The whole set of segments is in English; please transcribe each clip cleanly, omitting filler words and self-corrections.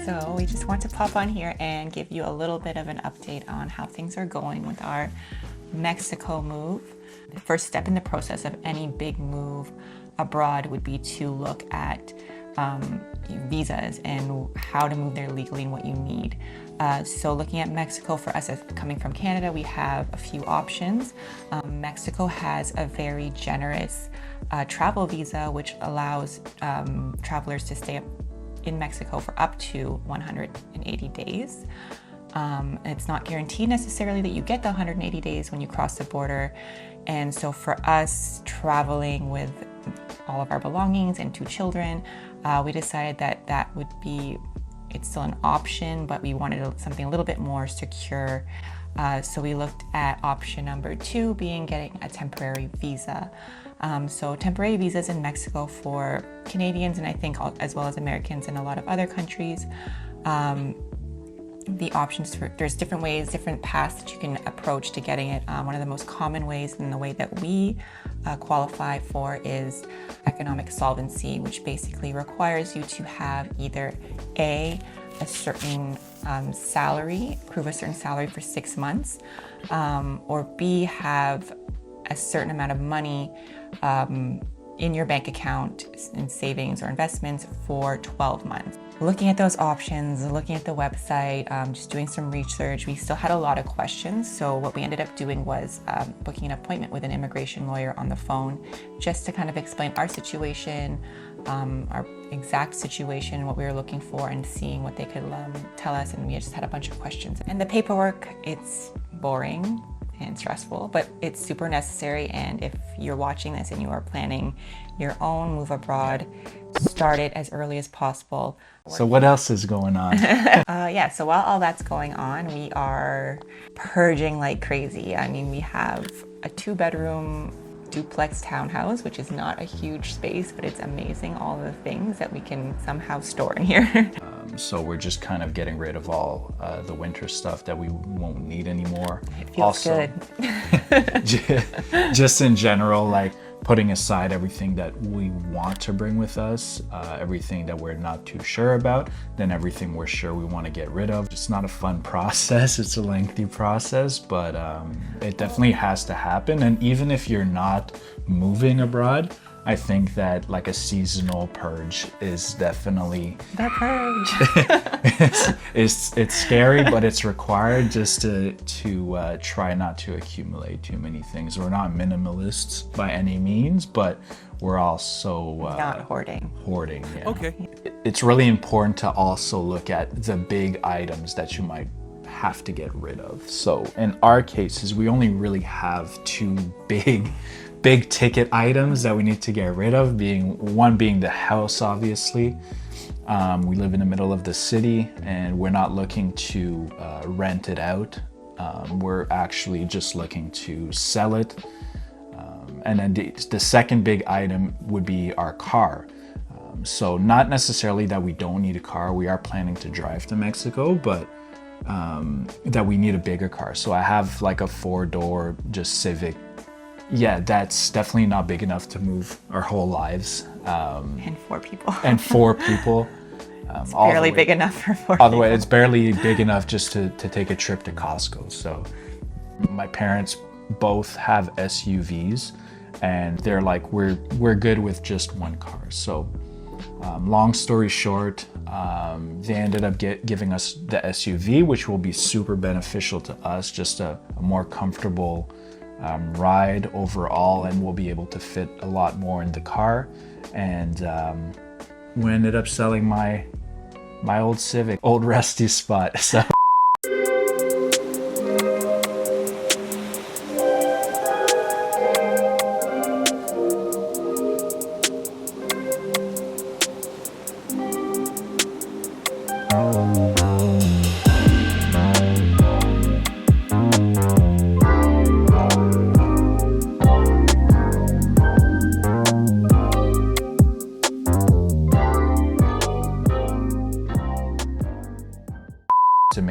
So we just want to pop on here and give you a little bit of an update on how things are going with our Mexico move. The first step in the process of any big move abroad would be to look at visas and how to move there legally and what you need. So looking at Mexico, for us as coming from Canada, we have a few options. Mexico has a very generous travel visa, which allows travelers to stay in Mexico for up to 180 days. It's not guaranteed necessarily that you get the 180 days when you cross the border. And so for us, traveling with all of our belongings and 2 children, we decided that that would be, it's still an option, but we wanted something a little bit more secure. So we looked at option number 2, being getting a temporary visa. So temporary visas in Mexico for Canadians, and I think as well as Americans in a lot of other countries. The options for, there's different ways, different paths that you can approach to getting it. One of the most common ways, and the way that we qualify for, is economic solvency, which basically requires you to have either a certain salary, prove a certain salary for 6 months, or B, have a certain amount of money in your bank account in savings or investments for 12 months. Looking at those options, looking at the website, just doing some research, we still had a lot of questions. So what we ended up doing was booking an appointment with an immigration lawyer on the phone, just to kind of explain our situation, our exact situation, what we were looking for, and seeing what they could tell us. And we just had a bunch of questions. And the paperwork, it's boring and stressful, but it's super necessary. And if you're watching this and you are planning your own move abroad, start it as early as possible. So what else is going on? Yeah, so while all that's going on, we are purging like crazy. I mean, we have a 2-bedroom duplex townhouse, which is not a huge space, but it's amazing all the things that we can somehow store in here. So we're just kind of getting rid of all the winter stuff that we won't need anymore. It feels good. Just in general, like putting aside everything that we want to bring with us, everything that we're not too sure about, then everything we're sure we want to get rid of. It's not a fun process, it's a lengthy process, but it definitely has to happen. And even if you're not moving abroad, I think that like a seasonal purge is definitely The purge. it's scary, but it's required just to try not to accumulate too many things. We're not minimalists by any means, but we're also Not hoarding. Hoarding, yeah. Okay. It's really important to also look at the big items that you might have to get rid of. So in our cases, we only really have 2 big ticket items that we need to get rid of, one being the house, obviously. We live in the middle of the city and we're not looking to rent it out. We're actually just looking to sell it. And then the second big item would be our car. So not necessarily that we don't need a car. We are planning to drive to Mexico, but that we need a bigger car. So I have like a 4-door just Civic. Yeah, that's definitely not big enough to move our whole lives. And 4 people. And 4 people. It's barely big enough for 4 By the people. way, it's barely big enough just to take a trip to Costco. So my parents both have SUVs and they're like, we're good with just one car. So long story short, they ended up giving us the SUV, which will be super beneficial to us, just a more comfortable ride overall, and we'll be able to fit a lot more in the car. And we ended up selling my old Civic, old rusty spot. So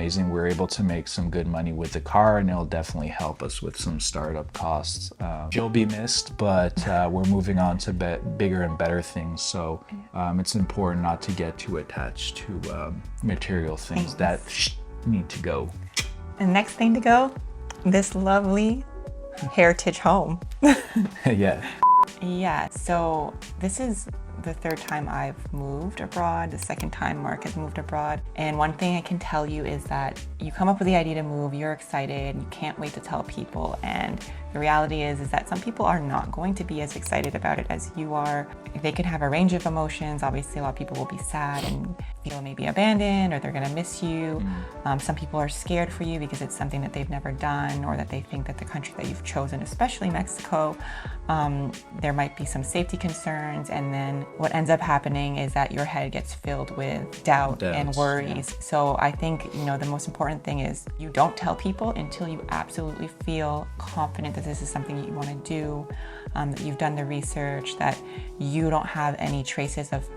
amazing. We're able to make some good money with the car, and it'll definitely help us with some startup costs. She'll be missed, but we're moving on to bigger and better things. So it's important not to get too attached to material things that need to go. And next thing to go, this lovely heritage home. Yeah. Yeah, so this is the third time I've moved abroad, the second time Mark has moved abroad. And one thing I can tell you is that you come up with the idea to move, you're excited, you can't wait to tell people. And the reality is that some people are not going to be as excited about it as you are. They can have a range of emotions. Obviously, a lot of people will be sad and feel maybe abandoned, or they're gonna miss you. Some people are scared for you because it's something that they've never done, or that they think that the country that you've chosen, especially Mexico, there might be some safety concerns. And then what ends up happening is that your head gets filled with doubt and worries. Yeah. So I think, the most important thing is you don't tell people until you absolutely feel confident that this is something that you want to do, that you've done the research, that you don't have any traces of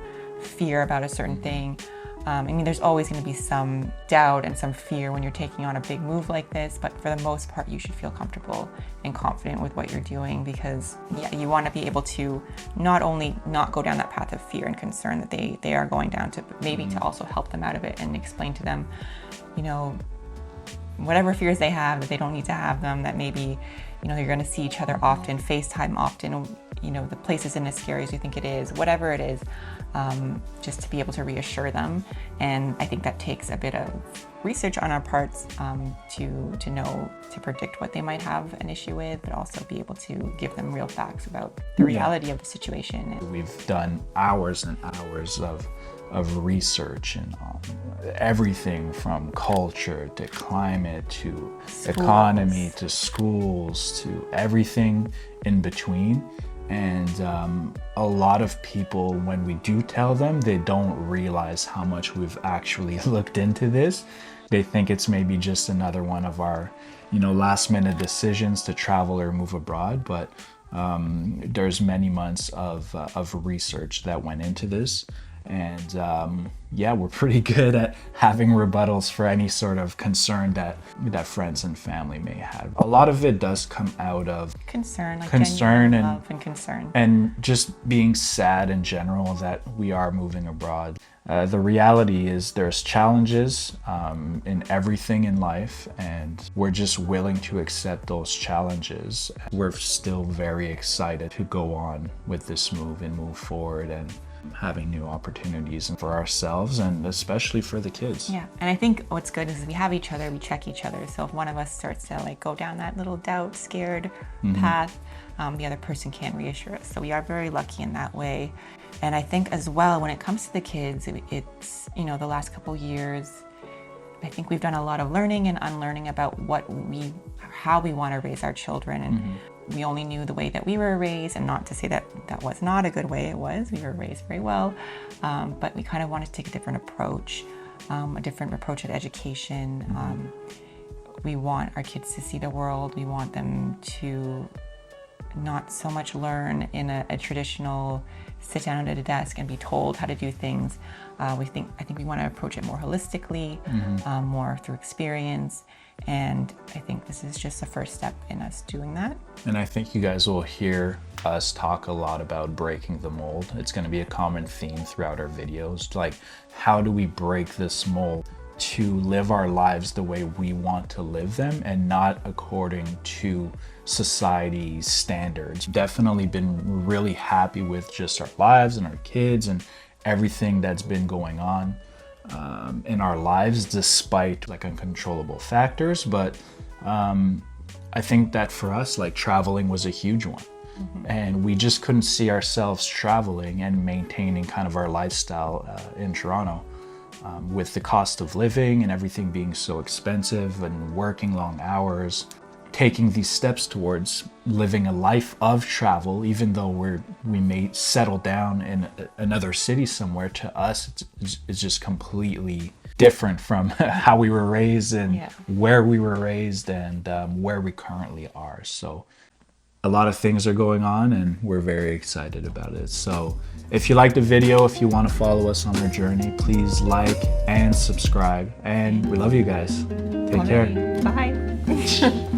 fear about a certain thing. There's always going to be some doubt and some fear when you're taking on a big move like this, but for the most part, you should feel comfortable and confident with what you're doing, because you want to be able to not only not go down that path of fear and concern that they are going down to, but maybe to also help them out of it and explain to them, whatever fears they have, that they don't need to have them, that maybe, you're going to see each other often, FaceTime often, the place isn't as scary as you think it is, whatever it is, just to be able to reassure them. And I think that takes a bit of research on our parts to know, to predict what they might have an issue with, but also be able to give them real facts about the reality of the situation. We've done hours and hours of research and everything from culture to climate to economy to schools to everything in between. And a lot of people, when we do tell them, they don't realize how much we've actually looked into this. They think it's maybe just another one of our, last minute decisions to travel or move abroad. But there's many months of research that went into this. And we're pretty good at having rebuttals for any sort of concern that friends and family may have. A lot of it does come out of concern and love and concern, and just being sad in general that we are moving abroad. The reality is there's challenges in everything in life, and we're just willing to accept those challenges. We're still very excited to go on with this move and move forward and having new opportunities for ourselves and especially for the kids. Yeah, and I think what's good is we have each other, we check each other. So if one of us starts to go down that little doubt, scared path, the other person can reassure us. So we are very lucky in that way. And I think as well, when it comes to the kids, it's, the last couple years, I think we've done a lot of learning and unlearning about how we want to raise our children. And we only knew the way that we were raised, and not to say that that was not a good way. It was. We were raised very well, but we kind of wanted to take a different approach at education. We want our kids to see the world. We want them to not so much learn in a traditional sit down at a desk and be told how to do things. I think we want to approach it more holistically, more through experience. And I think this is just the first step in us doing that. And I think you guys will hear us talk a lot about breaking the mold. It's going to be a common theme throughout our videos. Like, how do we break this mold to live our lives the way we want to live them and not according to society's standards? Definitely been really happy with just our lives and our kids and everything that's been going on in our lives, despite uncontrollable factors. But I think that for us, traveling was a huge one. And we just couldn't see ourselves traveling and maintaining kind of our lifestyle in Toronto, with the cost of living and everything being so expensive and working long hours. Taking these steps towards living a life of travel, even though we may settle down in another city somewhere, to us it's just completely different from how we were raised and where we were raised and where we currently are. So a lot of things are going on and we're very excited about it. So if you like the video, if you want to follow us on our journey, please like and subscribe. And we love you guys. Take care. Bye.